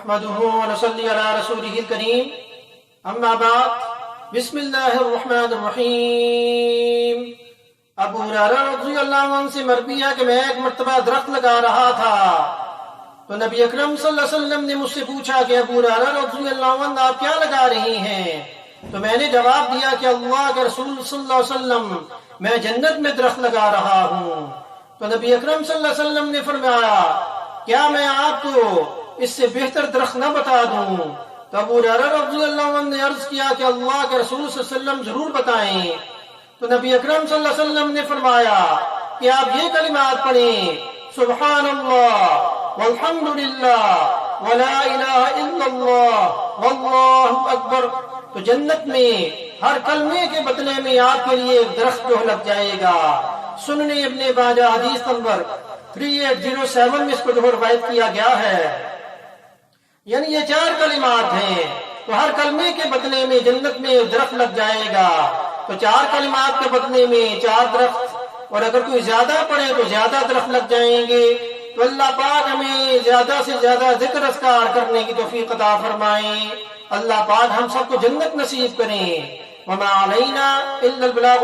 نحمده ونصلي على رسوله الكريم اما بعد بسم اللہ الرحمن الرحیم۔ ابو ہریرہ رضی اللہ عنہ سے مروی ہے کہ میں ایک مرتبہ درخت لگا رہا تھا تو نبی اکرم صلی اللہ علیہ وسلم نے مجھ سے پوچھا کہ ابو ہریرہ رضی اللہ عنہ آپ کیا لگا رہے ہیں؟ تو میں نے جواب دیا کہ اللہ کے رسول صلی اللہ علیہ وسلم میں جنت میں درخت لگا رہا ہوں۔ تو نبی اکرم صلی اللہ علیہ وسلم نے فرمایا کیا میں آپ کو اس سے بہتر درخت نہ بتا دوں؟ تو ابو ہریرہ رضی اللہ عنہ نے عرض کیا کہ اللہ کے رسول صلی اللہ علیہ وسلم ضرور بتائیں۔ تو نبی اکرم صلی اللہ علیہ وسلم نے فرمایا کہ آپ یہ کلمات پڑھیں، سبحان اللہ والحمد للہ ولا الہ الا اللہ واللہ اکبر، تو جنت میں ہر کلمے کے بدلے میں آپ کے لیے ایک درخت جو لگ جائے گا۔ سنن ابن ماجہ حدیث نمبر 3807 میں اس کو جو روایت کیا گیا ہے، یعنی یہ 4 کلمات ہیں، تو ہر کلمے کے بدلے میں جنت میں درخت لگ جائے گا۔ تو 4 کلمات کے بدلے میں 4 درخت، اور اگر کوئی زیادہ پڑھے تو زیادہ درخت لگ جائیں گے۔ تو اللہ پاک ہمیں زیادہ سے زیادہ ذکر اذکار کرنے کی توفیق عطا فرمائیں۔ اللہ پاک ہم سب کو جنت نصیب کریں۔ وما علینا الا البلاغ